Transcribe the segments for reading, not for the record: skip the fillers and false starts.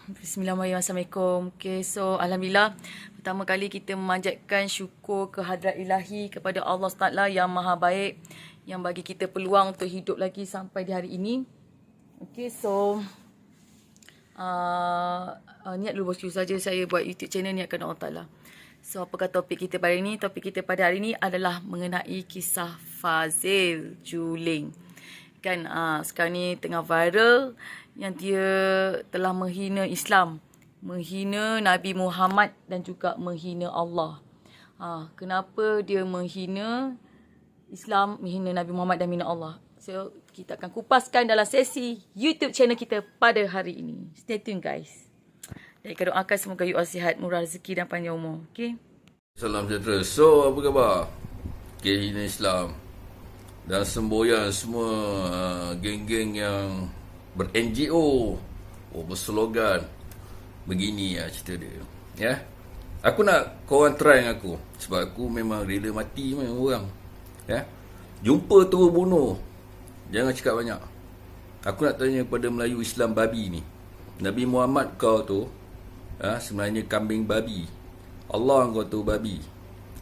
Bismillahirrahmanirrahim. Assalamualaikum. Okay, so Alhamdulillah. Pertama kali kita memanjatkan syukur kehadrat ilahi kepada Allah SWT yang maha baik, yang bagi kita peluang untuk hidup lagi sampai di hari ini. Okay, so niat dulu bosku saja saya buat YouTube channel ni akan Allah Ta'ala. So apakah topik kita pada ini? Topik kita pada hari ini adalah mengenai kisah Fazil Juling. Kan sekarang ni tengah viral yang dia telah menghina Islam, menghina Nabi Muhammad dan juga menghina Allah. Kenapa dia menghina Islam, menghina Nabi Muhammad dan menghina Allah? So kita akan kupaskan dalam sesi YouTube channel kita pada hari ini. Stay tune guys. Dan kita doakan semoga you all sihat, murah rezeki dan panjang umur. Okay? Salam sejahtera. So, apa khabar? Okay, hina Islam dan semboyan semua geng-geng yang ber-NGO, berslogan begini cerita dia. Ya. Aku nak korang try dengan aku sebab aku memang rela mati dengan orang. Ya. Jumpa terus bunuh. Jangan cakap banyak. Aku nak tanya kepada Melayu Islam babi ni. Nabi Muhammad kau tu sebenarnya kambing babi. Allah kau tu babi.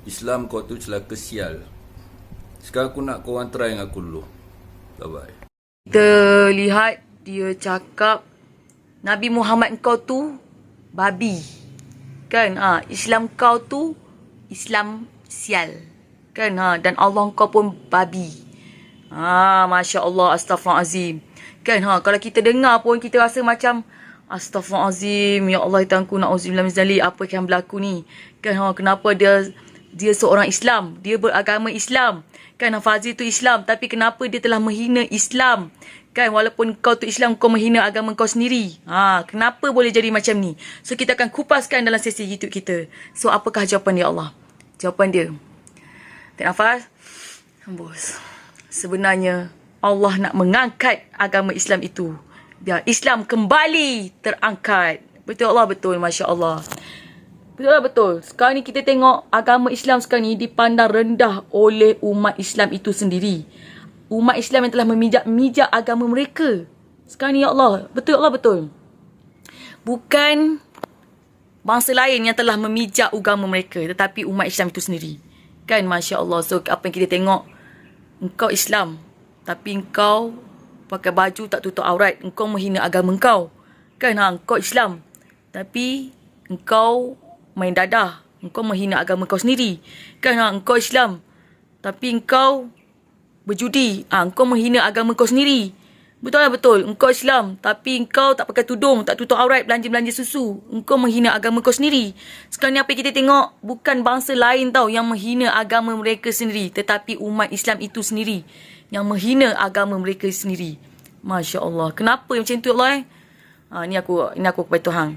Islam kau tu celaka sial. Sekarang aku nak korang try dengan aku dulu. Bye-bye. Kita lihat dia cakap Nabi Muhammad kau tu babi. Kan? Islam kau tu Islam sial. Kan? Dan Allah kau pun babi. Masya Allah, astaghfirullahalazim. Kan? Kalau kita dengar pun kita rasa macam astaghfirullahalazim, ya Allah Tuhanku, na'udzubillah min zalik, apa yang berlaku ni? Kan? Kenapa dia seorang Islam, dia beragama Islam. Kan? Fazil tu Islam, tapi kenapa dia telah menghina Islam? Kan? Walaupun kau tu Islam, kau menghina agama kau sendiri. Kenapa boleh jadi macam ni? So kita akan kupaskan dalam sesi YouTube kita. So apakah jawapan dia Allah? Jawapan dia, tarik nafas, hembus. Sebenarnya Allah nak mengangkat agama Islam itu, biar Islam kembali terangkat. Betul Allah, betul, Masya Allah. Betul lah, betul. Sekarang ni kita tengok agama Islam sekarang ni dipandang rendah oleh umat Islam itu sendiri. Umat Islam yang telah memijak agama mereka. Sekarang ni ya Allah, betul Allah, betul. Bukan bangsa lain yang telah memijak agama mereka, tetapi umat Islam itu sendiri. Kan, Masya Allah. So apa yang kita tengok, engkau Islam, tapi engkau pakai baju tak tutup aurat, engkau menghina agama engkau. Kan, engkau Islam, tapi engkau main dadah, engkau menghina agama kau sendiri. Kan, engkau Islam, tapi engkau berjudi, engkau menghina agama kau sendiri. Betul lah, betul. Engkau Islam, tapi engkau tak pakai tudung, tak tutup aurat, belanja-belanja susu. Engkau menghina agama kau sendiri. Sekarang ni apa yang kita tengok, bukan bangsa lain tau yang menghina agama mereka sendiri, tetapi umat Islam itu sendiri yang menghina agama mereka sendiri. Masya Allah. Kenapa macam tu Allah? Ini aku kepada Tuhan.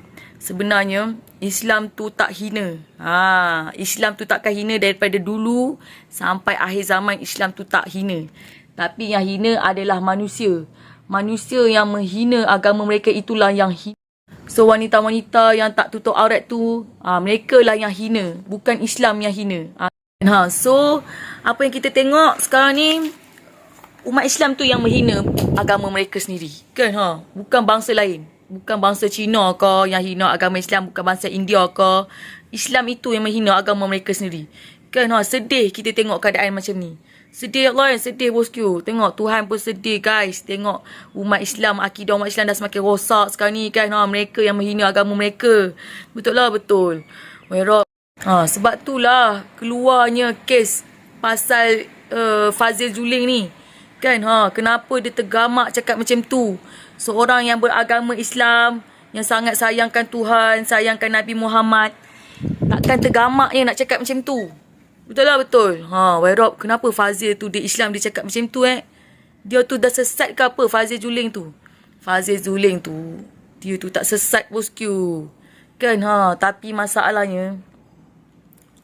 Sebenarnya Islam tu tak hina. Islam tu takkan hina daripada dulu sampai akhir zaman. Islam tu tak hina. Tapi yang hina adalah manusia. Manusia yang menghina agama mereka itulah yang hina. So wanita-wanita yang tak tutup aurat tu, mereka lah yang hina, bukan Islam yang hina. So apa yang kita tengok sekarang ni, umat Islam tu yang menghina agama mereka sendiri. Kan? Bukan bangsa lain. Bukan bangsa Cina ke yang hina agama Islam, bukan bangsa India ke. Islam itu yang menghina agama mereka sendiri. Kan? Sedih kita tengok keadaan macam ni. Sedih Allah, sedih bosku. Tengok Tuhan pun sedih guys. Tengok umat Islam, akidah umat Islam dah semakin rosak sekarang ni kan. Mereka yang menghina agama mereka. Betul lah, betul. Sebab itulah keluarnya kes pasal Fazil Juling ni. Kan, kenapa dia tergamak cakap macam tu? Seorang yang beragama Islam, yang sangat sayangkan Tuhan, sayangkan Nabi Muhammad, takkan tergamaknya nak cakap macam tu. Betul lah, betul. Rob, kenapa Fazil tu dia Islam dia cakap macam tu Dia tu dah sesat ke apa Fazil Juling tu? Fazil Juling tu, dia tu tak sesat bosku. Kan, tapi masalahnya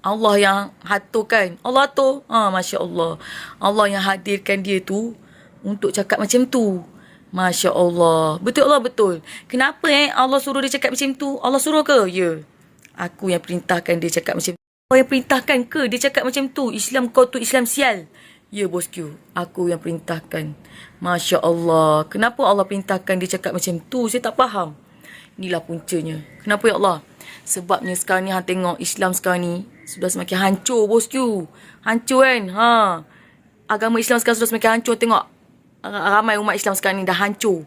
Allah yang aturkan. Allah atur. Masya Allah. Allah yang hadirkan dia tu untuk cakap macam tu. Masya Allah. Betul Allah, betul. Kenapa Allah suruh dia cakap macam tu? Allah suruh ke? Ya. Aku yang perintahkan dia cakap macam tu. Kau yang perintahkan ke dia cakap macam tu? Islam kau tu Islam sial. Ya bosku, aku yang perintahkan. Masya Allah. Kenapa Allah perintahkan dia cakap macam tu? Saya tak faham. Inilah puncanya. Kenapa ya Allah? Sebabnya sekarang ni hang tengok Islam sekarang ni sudah semakin hancur bosku. Hancur kan? Agama Islam sekarang sudah semakin hancur. Tengok ramai umat Islam sekarang ni dah hancur.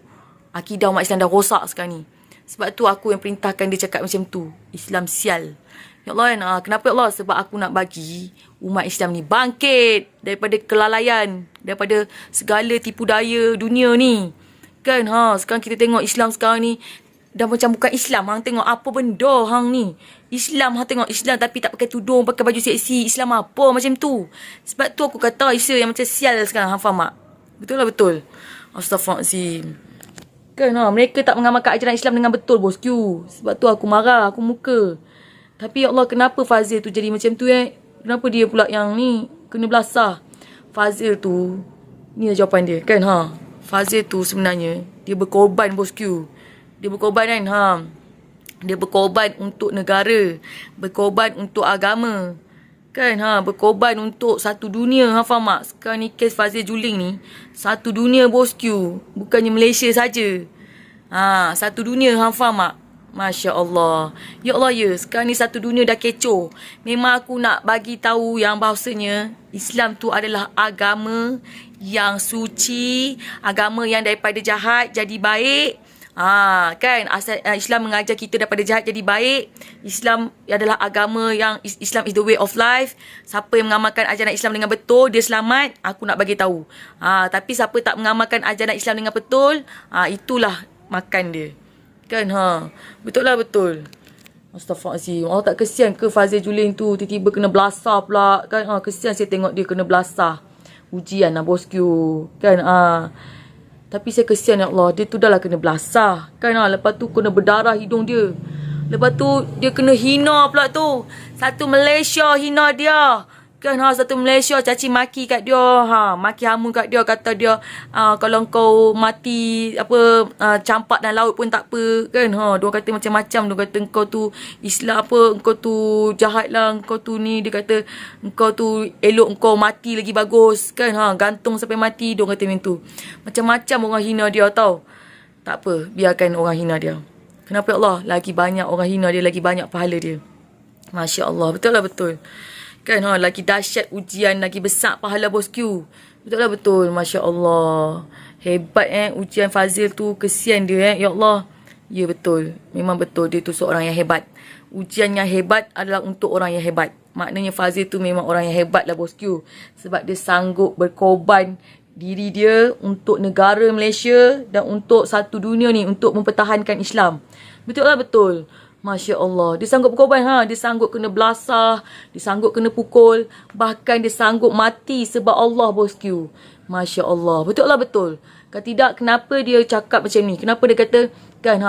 Akidah umat Islam dah rosak sekarang ni. Sebab tu aku yang perintahkan dia cakap macam tu. Islam sial. Ya Allah kan? Kenapa ya Allah? Sebab aku nak bagi umat Islam ni bangkit daripada kelalaian, daripada segala tipu daya dunia ni. Kan? Sekarang kita tengok Islam sekarang ni dah macam bukan Islam. Hang tengok apa benda hang ni. Islam, hang tengok Islam tapi tak pakai tudung, pakai baju seksi. Islam apa macam tu. Sebab tu aku kata Islam yang macam sial sekarang. Hang faham tak? Betul lah betul. Astaghfirullahaladzim. Kan mereka tak mengamalkan ajaran Islam dengan betul bosku. Sebab tu aku marah, aku muka. Tapi ya Allah, kenapa Fazil tu jadi macam tu Kenapa dia pula yang ni kena belasah? Fazil tu, ni lah jawapan dia kan Fazil tu sebenarnya dia berkorban bosku. Dia berkorban kan Dia berkorban untuk negara, berkorban untuk agama. Kan berkorban untuk satu dunia. Faham tak? Sekarang ni kes Fazil Juling ni satu dunia bosku. Bukannya Malaysia saja. Satu dunia. Faham tak? Masya Allah. Ya Allah ya. Sekarang ni satu dunia dah kecoh. Memang aku nak bagi tahu yang bahawasanya Islam tu adalah agama yang suci, agama yang daripada jahat jadi baik. Kan Islam mengajar kita daripada jahat jadi baik. Islam adalah agama yang Islam is the way of life. Siapa yang mengamalkan ajaran Islam dengan betul, dia selamat. Aku nak bagi tahu. Tapi siapa tak mengamalkan ajaran Islam dengan betul, itulah makan dia. Kan betul lah betul. Astaghfirullahaladzim. Allah tak kesian ke Fazil Juling tu tiba-tiba kena belasah pula. Kan kesian saya tengok dia kena belasah. Ujian lah bosku. Kan tapi saya kesian ya Allah. Dia tu dah lah kena belasah. Kan lepas tu kena berdarah hidung dia. Lepas tu dia kena hina pula tu. Satu Malaysia hina dia. Kan satu Malaysia caci maki kat dia. Maki hamun kat dia. Kata dia kalau kau mati campak dalam laut pun tak apa. Kan dia kata macam-macam. Dia kata kau tu Islam kau tu jahat lah. Kau tu ni. Dia kata kau tu elok kau mati lagi bagus. Kan gantung sampai mati. Dia kata macam tu. Macam-macam orang hina dia tau. Tak apa. Biarkan orang hina dia. Kenapa ya Allah? Lagi banyak orang hina dia. Lagi banyak pahala dia. Masya Allah. Betul lah betul. Kan lagi dahsyat ujian, lagi besar pahala bosku. Betul lah betul. Masya Allah. Hebat ujian Fazil tu. Kesian dia Ya Allah. Ya betul. Memang betul dia tu seorang yang hebat. Ujian yang hebat adalah untuk orang yang hebat. Maknanya Fazil tu memang orang yang hebat lah bosku. Sebab dia sanggup berkorban diri dia untuk negara Malaysia dan untuk satu dunia ni, untuk mempertahankan Islam. Betul lah betul. Masya Allah. Dia sanggup berkorban. Dia sanggup kena belasah. Dia sanggup kena pukul. Bahkan dia sanggup mati sebab Allah bosku. Masya Allah. Betul lah betul. Kalau tidak, kenapa dia cakap macam ni? Kenapa dia kata, kan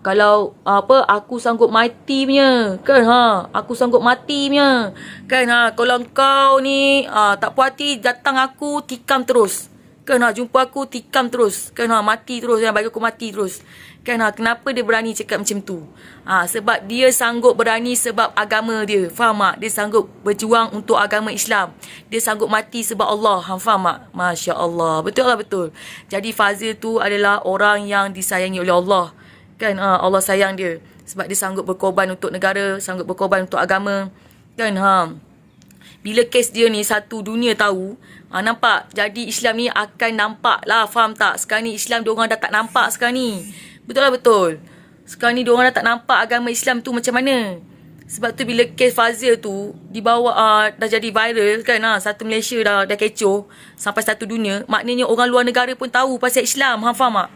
kalau aku sanggup mati punya. Kan aku sanggup mati punya. Kan kalau kau ni tak puas hati, datang aku tikam terus. Kan jumpa aku tikam terus. Kan mati terus. Bagi aku mati terus. Kan kenapa dia berani cakap macam tu? Sebab dia sanggup berani sebab agama dia. Faham tak? Dia sanggup berjuang untuk agama Islam. Dia sanggup mati sebab Allah. Faham tak? Masya Allah. Betul lah betul. Jadi Fazil tu adalah orang yang disayangi oleh Allah. Kan Allah sayang dia. Sebab dia sanggup berkorban untuk negara. Sanggup berkorban untuk agama. Kan bila kes dia ni satu dunia tahu. Nampak? Jadi Islam ni akan nampak lah. Faham tak? Sekarang ni Islam diorang dah tak nampak sekarang ni. Betul lah betul. Sekarang ni diorang dah tak nampak agama Islam tu macam mana. Sebab tu bila kes Fazil tu dibawa dah jadi viral kan satu Malaysia dah kecoh sampai satu dunia. Maknanya orang luar negara pun tahu pasal Islam. Faham tak?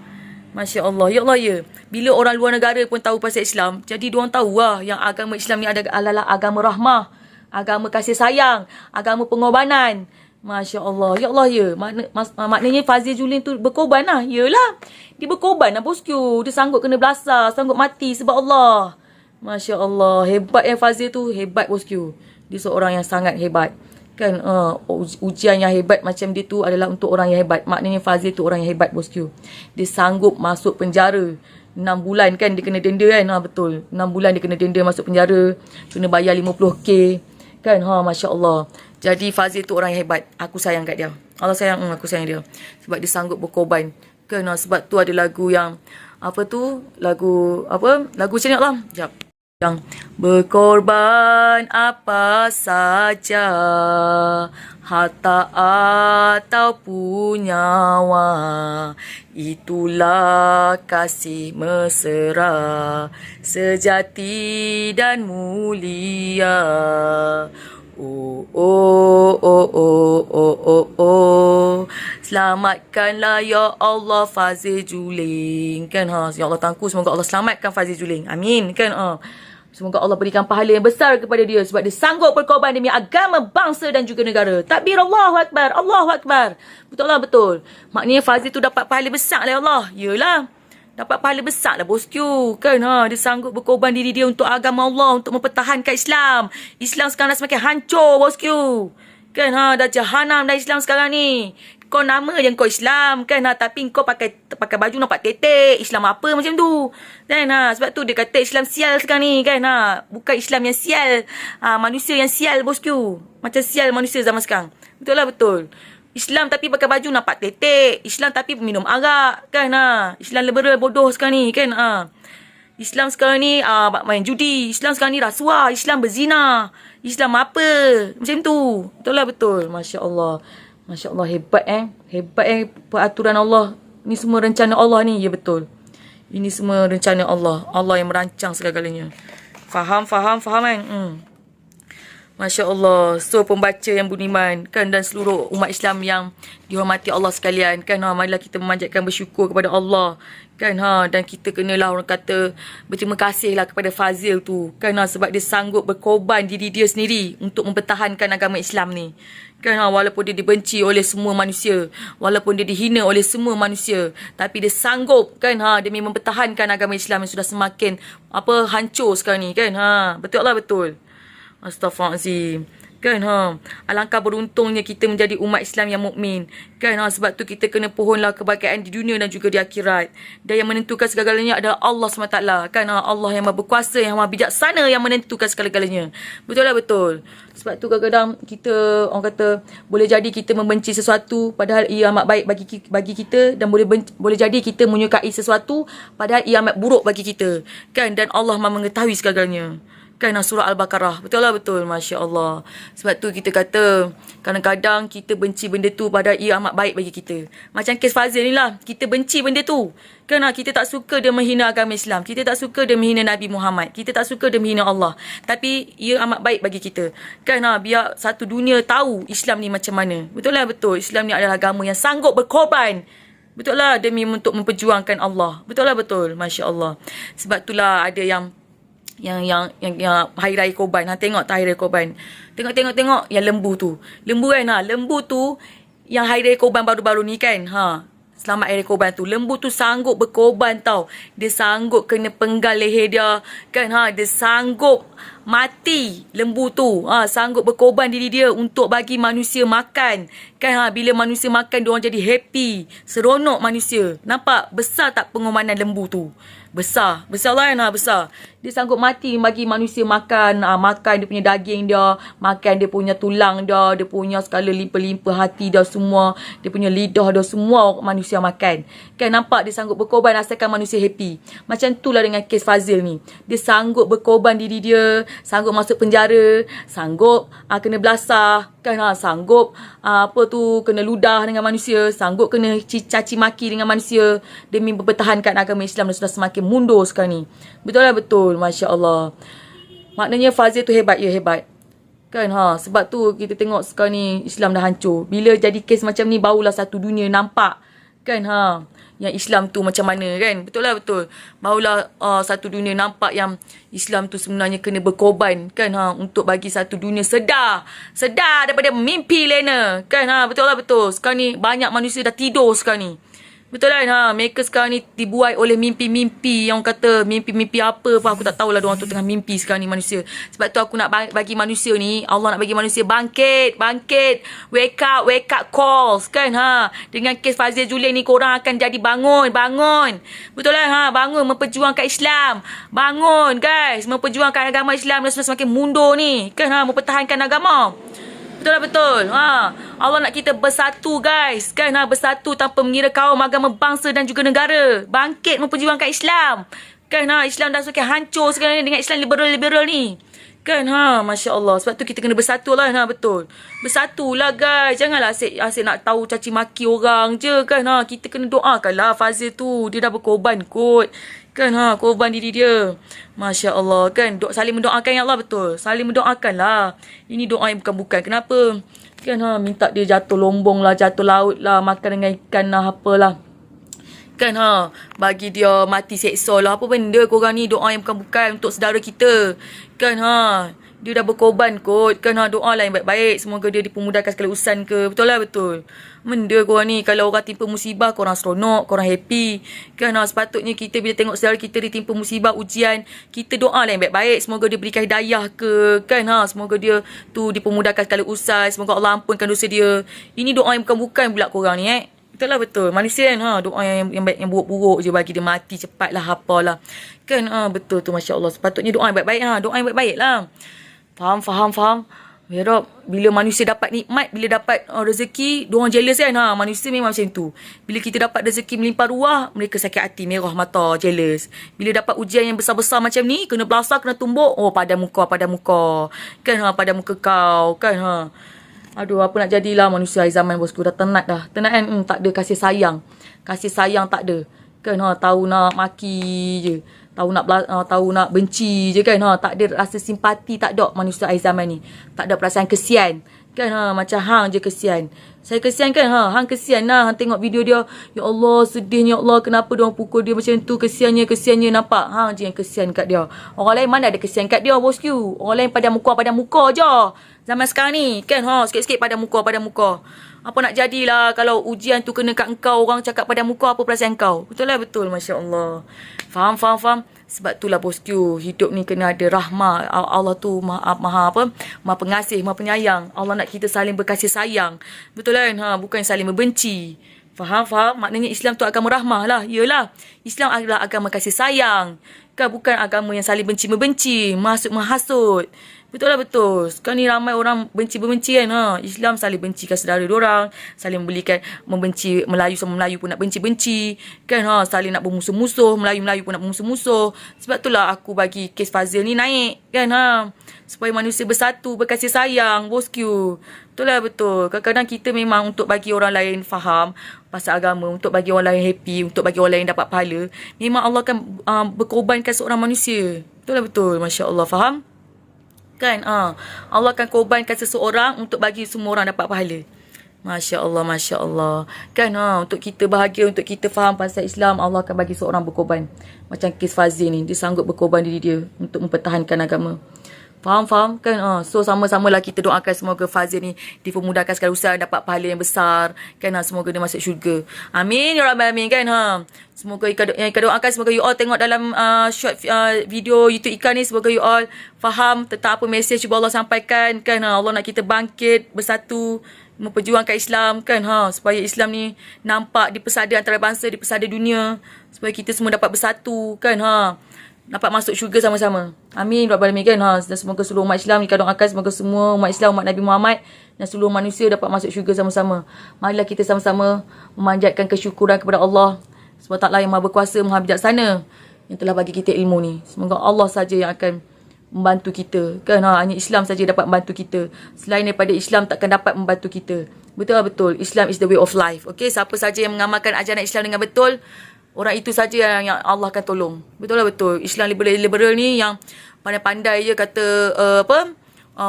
Masya Allah. Ya Allah ya. Bila orang luar negara pun tahu pasal Islam, jadi diorang tahu lah yang agama Islam ni adalah agama rahmah, agama kasih sayang, agama pengorbanan. Masya Allah. Ya Allah ya. Maknanya Fazil Juling tu berkorban lah. Yelah. Dia berkorban lah bosku. Dia sanggup kena belasah. Sanggup mati sebab Allah. Masya Allah. Hebat Fazil tu. Hebat bosku. Dia seorang yang sangat hebat. Kan ujian yang hebat macam dia tu adalah untuk orang yang hebat. Maknanya Fazil tu orang yang hebat bosku. Dia sanggup masuk penjara 6 bulan kan. Dia kena denda kan. Betul. 6 bulan dia kena denda masuk penjara. Kena bayar 50k. Kan Masya Allah. Jadi Fazil tu orang yang hebat. Aku sayang kat dia. Allah sayang aku sayang dia. Sebab dia sanggup berkorban. Kan sebab tu ada lagu yang Apa tu? Lagu macam ni lah. Sekejap. Yang berkorban apa saja, harta ataupun nyawa, itulah kasih mesra sejati dan mulia. Oh, oh, oh, oh, oh, oh, oh. Selamatkanlah ya Allah Fazil Juling. Kan ya Allah tangku, semoga Allah selamatkan Fazil Juling. Amin. Kan semoga Allah berikan pahala yang besar kepada dia sebab dia sanggup berkorban demi agama, bangsa dan juga negara. Takbir, Allahu Akbar, Allahu Akbar. Betul lah, betul. Maknanya Fazil tu dapat pahala besar oleh Allah. Yelah, dapat pahala besar lah bosku. Kan dia sanggup berkorban diri dia untuk agama Allah, untuk mempertahankan Islam. Islam sekarang dah semakin hancur bosku. Kan dah jahanam dah Islam sekarang ni. Kau nama je kau Islam kan tapi kau pakai baju nampak tetek. Islam apa macam tu. Kan sebab tu dia kata Islam sial sekarang ni kan bukan Islam yang sial. Manusia yang sial bosku. Macam sial manusia zaman sekarang. Betul lah, betul. Islam tapi pakai baju nampak tetek. Islam tapi minum arak kan Islam liberal bodoh sekarang ni kan Islam sekarang ni main judi. Islam sekarang ni rasuah. Islam berzina. Islam apa macam tu. Betul lah, betul. Masya Allah. Masya Allah, hebat Hebat peraturan Allah. Ni semua rencana Allah ni. Ya, betul. Ini semua rencana Allah. Allah yang merancang segala-galanya. Faham kan? Masya Allah. So, pembaca yang beriman kan dan seluruh umat Islam yang dihormati Allah sekalian kan marilah kita memanjatkan bersyukur kepada Allah kan dan kita kenalah orang kata berterima kasihlah kepada Fazil tu kan sebab dia sanggup berkorban diri dia sendiri untuk mempertahankan agama Islam ni. Kan walaupun dia dibenci oleh semua manusia, walaupun dia dihina oleh semua manusia, tapi dia sanggup kan demi mempertahankan agama Islam yang sudah semakin hancur sekarang ni kan betul lah, betul. Astaghfirullahalazim. Kan alangkah beruntungnya kita menjadi umat Islam yang mukmin. Kan sebab tu kita kena pohonlah kebahagiaan di dunia dan juga di akhirat. Dan yang menentukan segala-galanya adalah Allah SWT. Kan Allah yang Maha Berkuasa, yang Maha Bijaksana yang menentukan segala-galanya. Betul lah, betul. Sebab tu kadang-kadang kita orang kata boleh jadi kita membenci sesuatu padahal ia amat baik bagi kita dan boleh jadi kita menyukai sesuatu padahal ia amat buruk bagi kita. Kan dan Allah Maha mengetahui segala-galanya. Kan surah Al-Baqarah. Betul lah, betul. Masya Allah. Sebab tu kita kata kadang-kadang kita benci benda tu padahal ia amat baik bagi kita. Macam kes Fazil ni lah. Kita benci benda tu. Kan kita tak suka dia menghina agama Islam. Kita tak suka dia menghina Nabi Muhammad. Kita tak suka dia menghina Allah. Tapi ia amat baik bagi kita. Kan biar satu dunia tahu Islam ni macam mana. Betul lah, betul. Islam ni adalah agama yang sanggup berkorban. Betul lah, demi untuk memperjuangkan Allah. Betul lah, betul. Masya Allah. Sebab itulah ada yang hari raya korban. Tengok tak hari raya korban. Tengok yang lembu tu. Lembu kan lembu tu yang hari raya korban baru-baru ni kan selamat hari raya korban tu. Lembu tu sanggup berkorban tau. Dia sanggup kena penggal leher dia kan dia sanggup mati lembu tu. Sanggup berkorban diri dia untuk bagi manusia makan. Kan bila manusia makan diorang jadi happy, seronok manusia. Nampak besar tak pengorbanan lembu tu? Besar lah kan besar. Dia sanggup mati bagi manusia makan. Makan dia punya daging dia, makan dia punya tulang dia, dia punya segala limpa-limpa hati dia semua, dia punya lidah dia semua manusia makan. Kan nampak dia sanggup berkorban asalkan manusia happy. Macam itulah dengan kes Fazil ni. Dia sanggup berkorban diri dia, sanggup masuk penjara, sanggup kena belasah, kan sanggup kena ludah dengan manusia, sanggup kena caci maki dengan manusia demi mempertahankan agama Islam yang sudah semakin mundur sekarang ni. Betul lah, betul. Masya Allah. Maknanya Fazil tu hebat, ya hebat. Kan sebab tu kita tengok sekarang ni Islam dah hancur. Bila jadi kes macam ni barulah satu dunia nampak kan yang Islam tu macam mana kan. Betul lah, betul. Barulah satu dunia nampak yang Islam tu sebenarnya kena berkorban kan untuk bagi satu dunia sedar daripada mimpi lena kan betul lah, betul. Sekarang ni banyak manusia dah tidur sekarang ni. Betul kan mereka sekarang ni dibuai oleh mimpi-mimpi yang kata mimpi-mimpi apa pun aku tak tahulah diorang tu tengah mimpi sekarang ni manusia. Sebab tu aku nak bagi manusia ni, Allah nak bagi manusia bangkit, wake up calls kan dengan kes Fazil Juling ni korang akan jadi bangun. Betul lah bangun memperjuangkan Islam. Bangun guys, memperjuangkan agama Islam yang sudah semakin mundur ni kan mempertahankan agama. Betul lah betul. Allah nak kita bersatu guys. Kan bersatu tanpa mengira kaum, agama, bangsa dan juga negara. Bangkit memperjuangkan Islam. Kan Islam dah semakin hancur sekarang ni dengan Islam liberal-liberal ni. Kan Masya Allah. Sebab tu kita kena bersatu lah. Betul. Bersatulah guys. Janganlah asyik nak tahu caci maki orang je. Kan kita kena doakan lah Fazil tu. Dia dah berkorban kot. Kan korban diri dia. Masya Allah. Kan saling mendoakan ya Allah. Betul. Saling mendoakan lah. Ini doa yang bukan-bukan. Kenapa? Kan minta dia jatuh lombong lah, jatuh laut lah, makan dengan ikan lah, apalah. Kan bagi dia mati seksa lah. Apa benda korang ni, doa yang bukan-bukan untuk saudara kita. Kan dia dah berkorban kot. Kan doa lah yang baik-baik. Semoga dia dipermudahkan segala urusan ke. Betul lah betul. Benda korang ni, kalau orang timpa musibah, korang seronok, korang happy. Kan sepatutnya kita bila tengok saudara kita ditimpa musibah, ujian, kita doa lah yang baik-baik. Semoga dia berikan hidayah ke. Kan semoga dia tu dipermudahkan segala urusan. Semoga Allah ampunkan dosa dia. Ini doa yang bukan-bukan pula korang ni Betul lah betul. Manusia kan doa yang baik, yang buruk-buruk je bagi dia mati cepat lah, apalah. Kan betul tu Masya Allah. Sepatutnya doa yang baik-baik doa yang baik-baik lah. Faham. Ya Rob, bila manusia dapat nikmat, bila dapat rezeki, diorang jealous kan manusia memang macam tu. Bila kita dapat rezeki melimpah ruah, mereka sakit hati, merah mata, jealous. Bila dapat ujian yang besar-besar macam ni, kena belasah, kena tumbuk, pada muka. Kan pada muka kau. Kan aduh, apa nak jadilah manusia hari zaman bosku. Dah tenat dah. Tenat kan? Tak ada kasih sayang. Kasih sayang tak ada. Kan tahu nak maki je. Tahu nak benci je kan. Tak ada rasa simpati, tak ada manusia hari zaman ni. Tak ada perasaan kesian. Kan macam hang je kesian. Saya kesian kan hang kesian lah. Hang tengok video dia. Ya Allah, sedihnya ya Allah. Kenapa diorang pukul dia macam tu. Kesiannya. Nampak? Hang je yang kesian kat dia. Orang lain mana ada kesian kat dia bosku. Orang lain pada muka je. Zaman sekarang ni kan sikit-sikit pada muka. Apa nak jadilah kalau ujian tu kena kat engkau, orang cakap pada muka, apa perasaan kau? Betul lah betul. Masya Allah. Faham. Sebab itulah bosku, hidup ni kena ada rahmah. Allah tu maha pengasih, maha penyayang. Allah nak kita saling berkasih sayang. Betul kan bukan saling membenci. Faham? Maknanya Islam tu agama rahmah lah. Yelah, Islam adalah agama kasih sayang. Kan bukan agama yang saling benci-membenci, menghasut. Betul lah betul. Sekarang ni ramai orang benci-membenci kan Islam saling bencikan saudara diorang, saling membenci Melayu sama Melayu pun nak benci-benci. Kan saling nak bermusuh-musuh, Melayu-Melayu pun nak bermusuh-musuh. Sebab itulah aku bagi kes Fazil ni naik kan supaya manusia bersatu, berkasih sayang bosku. Betul lah betul. Kadang-kadang kita memang untuk bagi orang lain faham pasal agama, untuk bagi orang lain happy, untuk bagi orang lain dapat pahala, memang Allah akan berkorbankan seorang manusia. Betul lah betul. Masya Allah. Faham? Kan Allah akan korbankan seseorang untuk bagi semua orang dapat pahala. Masya Allah. Kan untuk kita bahagia, untuk kita faham pasal Islam, Allah akan bagi seorang berkorban. Macam kes Fazil ni, dia sanggup berkorban diri dia untuk mempertahankan agama. Faham kan so sama-samalah kita doakan semoga Fazil ni dipermudahkan segala usaha, dapat pahala yang besar kan semoga dia masuk syurga. Amin ya rabbal alamin kan semoga Ika doakan semoga you all tengok dalam short video YouTube Ika ni, semoga you all faham tentang apa mesej cuba Allah sampaikan kan Allah nak kita bangkit bersatu memperjuangkan Islam kan supaya Islam ni nampak dipersada antara bangsa, dipersada dunia, supaya kita semua dapat bersatu kan dapat masuk syurga sama-sama. Amin rabbal alamin kan dan semoga seluruh umat Islam kita doakan semoga semua umat Islam, umat Nabi Muhammad dan seluruh manusia dapat masuk syurga sama-sama. Marilah kita sama-sama memanjatkan kesyukuran kepada Allah Subhanahu Taala yang Maha Berkuasa, Maha Bijaksana yang telah bagi kita ilmu ni. Semoga Allah saja yang akan membantu kita kan hanya Islam saja dapat membantu kita. Selain daripada Islam takkan dapat membantu kita. Betul. Islam is the way of life. Okey, siapa saja yang mengamalkan ajaran Islam dengan betul, orang itu saja yang Allah akan tolong. Betul lah betul. Islam liberal ni yang pandai-pandai je kata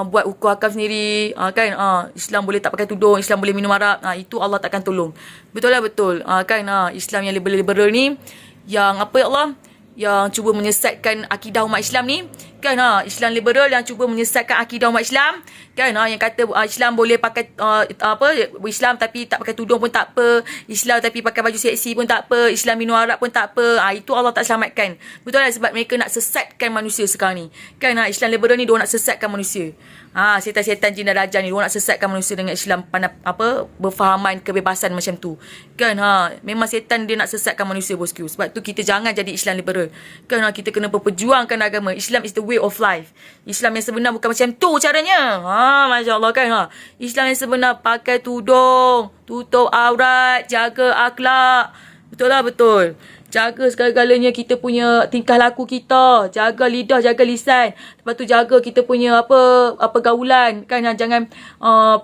buat hukum hakam sendiri kan Islam boleh tak pakai tudung, Islam boleh minum arak, itu Allah takkan tolong. Betul lah betul kan Islam yang liberal ni yang apa ya Allah, yang cuba menyesatkan akidah umat Islam ni kan Islam liberal yang cuba menyesatkan akidah umat Islam kan yang kata Islam boleh pakai Islam tapi tak pakai tudung pun tak apa, Islam tapi pakai baju seksi pun tak apa, Islam minum arak pun tak apa, itu Allah tak selamatkan. Betul lah sebab mereka nak sesatkan manusia sekarang ni kan Islam liberal ni dia nak sesatkan manusia. Setan-setan jin dan dajjal ni dia nak sesatkan manusia dengan Islam berfahaman kebebasan macam tu kan memang setan dia nak sesatkan manusia bosku. Sebab tu kita jangan jadi Islam liberal kan kita kena berperjuangkan agama. Islam is the way way of life. Islam yang sebenar bukan macam tu caranya. Masya Allah kan. Islam yang sebenar pakai tudung, tutup aurat, jaga akhlak. Betul lah, betul. Jaga segala-galanya kita punya tingkah laku kita. Jaga lidah, jaga lisan. Lepas tu jaga kita punya pergaulan. Kan jangan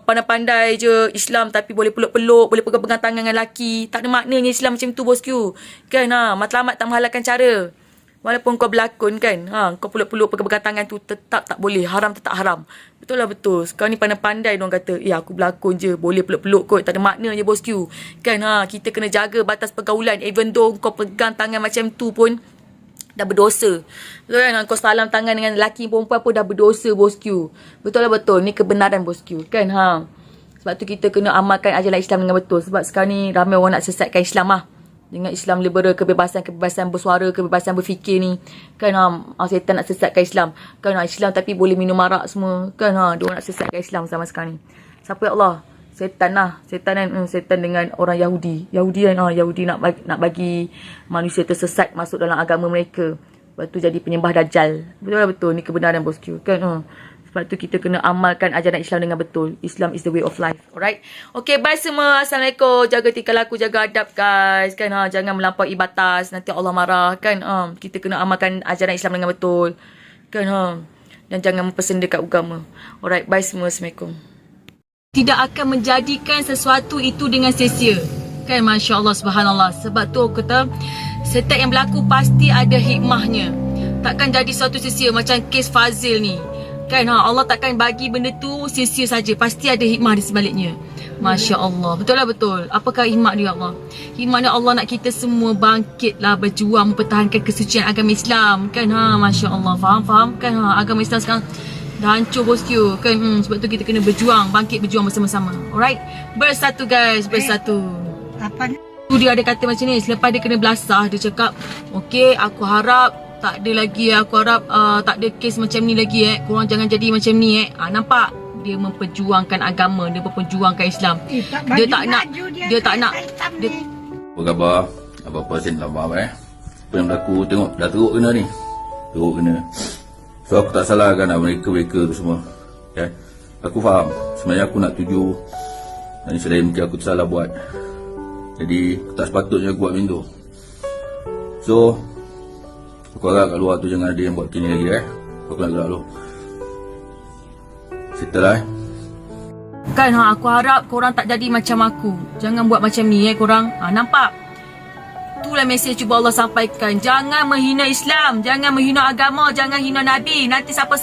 pandai-pandai je Islam tapi boleh peluk-peluk, boleh pegang-pegang tangan dengan lelaki. Tak ada maknanya Islam macam tu bosku. Kan matlamat tak menghalalkan cara. Walaupun kau berlakon kan, kau peluk-peluk pegang-pegang tangan tu tetap tak boleh. Haram tetap haram. Betul lah, betul. Sekarang ni pandai-pandai diorang kata, aku berlakon je, boleh peluk-peluk kot. Tak ada makna je bosku. Kan kita kena jaga batas pergaulan. Even though kau pegang tangan macam tu pun dah berdosa. Betul kan? Kau salam tangan dengan lelaki perempuan pun dah berdosa bosku. Betul lah, betul. Ni kebenaran bosku. Kan sebab tu kita kena amalkan ajaran Islam dengan betul. Sebab sekarang ni ramai orang nak sesatkan Islam dengan Islam liberal, kebebasan bersuara, kebebasan berfikir ni. Kan setan nak sesatkan Islam. Kan Islam tapi boleh minum arak semua. Kan diorang nak sesatkan Islam zaman sekarang ni. Siapa ya Allah? Setan lah. Setan dengan orang Yahudi. Yahudi kan Yahudi nak bagi manusia tersesat masuk dalam agama mereka. Lepas tu jadi penyembah Dajjal. Betul lah, betul. Ni kebenaran bosku. Kan sebab tu kita kena amalkan ajaran Islam dengan betul. Islam is the way of life. Alright. Okay, bye semua. Assalamualaikum. Jaga tingkah laku, jaga adab guys. Kan jangan melampaui batas. Nanti Allah marah. Kan kita kena amalkan ajaran Islam dengan betul. Kan dan jangan mempersenda dekat agama. Alright, bye semua. Assalamualaikum. Tidak akan menjadikan sesuatu itu dengan sia-sia. Kan Masya Allah, Subhanallah. Sebab tu aku kata setiap yang berlaku pasti ada hikmahnya. Takkan jadi suatu sia-sia macam kes Fazil ni. Kan Allah takkan bagi benda tu sia-sia saja. Pasti ada hikmah di sebaliknya. Masya Allah. Betul lah, betul. Apakah hikmah dia Allah? Hikmah dia Allah nak kita semua bangkitlah berjuang mempertahankan kesucian agama Islam. Kan Masya Allah. Faham? Kan agama Islam sekarang dah hancur bosku. Kan sebab tu kita kena berjuang. Bangkit berjuang bersama-sama. Alright. Bersatu guys. Bersatu. Apa ni? Dia ada kata macam ni. Selepas dia kena belasah, dia cakap, okay, aku harap tak ada lagi, aku harap tak ada kes macam ni lagi korang jangan jadi macam ni nampak? Dia memperjuangkan agama, dia memperjuangkan Islam. Dia tak nak Apa khabar? Apa-apa saya tak faham Apa yang berlaku, tengok dah teruk kena ni. Teruk kena. So aku tak salahkan mereka tu semua. Okay? Aku faham. Sebenarnya aku nak tuju. Dan selain mungkin aku tersalah buat. Jadi tak sepatutnya aku buat macam tu. So aku harap kat luar tu jangan ada yang buat kini lagi Aku nak gerak dulu. Settle lah Kan aku harap korang tak jadi macam aku. Jangan buat macam ni korang. Nampak? Itulah mesej cuba Allah sampaikan. Jangan menghina Islam, jangan menghina agama, jangan hina Nabi. Nanti siapa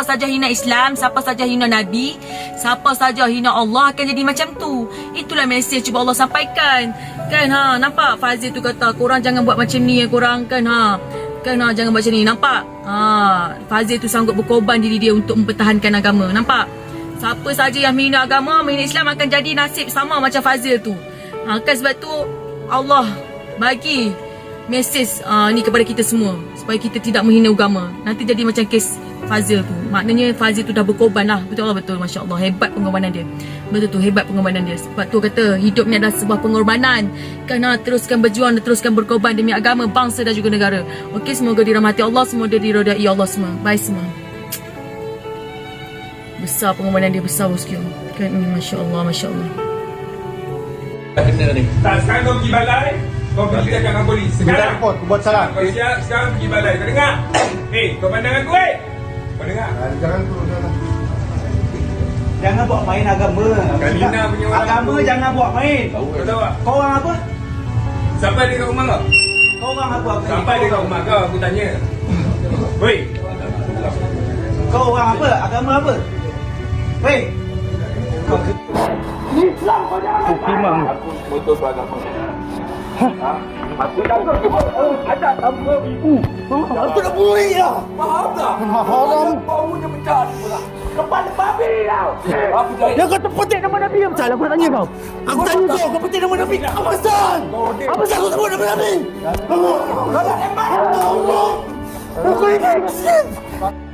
saja hina Islam, siapa saja hina Nabi, siapa saja hina Allah akan jadi macam tu. Itulah mesej cuba Allah sampaikan. Kan nampak Fazil tu kata korang jangan buat macam ni korang. Kan jangan buat macam ni. Nampak? Fazil tu sanggup berkorban diri dia untuk mempertahankan agama. Nampak? Siapa saja yang menghina agama, menghina Islam akan jadi nasib sama macam Fazil tu. Kan sebab tu Allah bagi mesej ni kepada kita semua supaya kita tidak menghina agama. Nanti jadi macam kes Fazil tu. Maknanya Fazil tu dah berkorban lah. Betul Allah, betul. Masya Allah. Hebat pengorbanan dia. Betul tu, hebat pengorbanan dia. Sebab tu kata hidup ni adalah sebuah pengorbanan. Kerana teruskan berjuang dan teruskan berkorban demi agama, bangsa dan juga negara. Okey, semoga dirahmati Allah, semoga diridai Allah semua. Bye semua. Besar pengorbanan dia, besar bosku. Kan Masya Allah, Masya Allah. Kena ni. Tak, sekarang kau pergi balai. Kau pergi cakap dengan polis. Sekarang Kau buat salah. kau siap, sekarang pergi balai. Kau dengar? Kau pandang aku Kau dengar? Jangan tu. Jangan buat main agama. Kalina punya orang Agama tu. jangan buat main. Kau tahu tak? Kau orang apa? Sampai dia kat rumah kau? Kau orang apa? Sampai dia kat rumah kau, aku tanya. Woi, Kau orang apa? Agama apa? Weh. Islam kau jangan Islam. aku betul beragama. Aku jaga ada tanpa ibu. Aku dah boleh lah. Faham tak? Haram. Baunya pecah pula. Kepala babi tau. Aku jahit. Yang kau terpetik nama Nabi yang salah. Aku nak tanya kau. Aku tanya kau. Kau petik nama Nabi. Apa pasal? Apa pasal kau sebut nama Nabi? Kau nak tembak? Allah. Aku ini Muslim.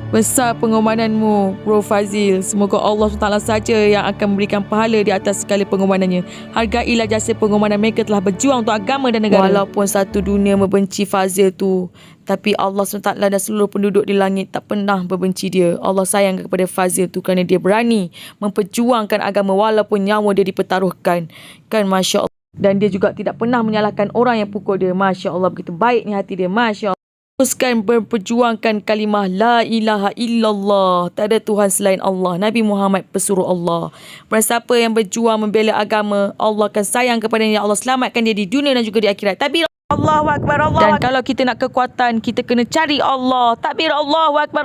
Besar pengorbananmu, Bro Fazil. Semoga Allah SWT saja yang akan memberikan pahala di atas segala pengorbanannya. Hargailah jasa pengorbanan mereka telah berjuang untuk agama dan negara. Walaupun satu dunia membenci Fazil tu, tapi Allah SWT dan seluruh penduduk di langit tak pernah membenci dia. Allah sayang kepada Fazil tu kerana dia berani memperjuangkan agama walaupun nyawa dia dipertaruhkan. Kan, Masya Allah. Dan dia juga tidak pernah menyalahkan orang yang pukul dia. Masya Allah, begitu baik ni hati dia. Masya Allah. Teruskan memperjuangkan kalimah La ilaha illallah. Tak ada Tuhan selain Allah. Nabi Muhammad pesuruh Allah. Barang siapa yang berjuang membela agama, Allah akan sayang kepadanya. Allah selamatkan dia di dunia dan juga di akhirat. Takbir Allahu Akbar, Allah. Dan kalau kita nak kekuatan, kita kena cari Allah. Takbir Allahu Akbar, Allah.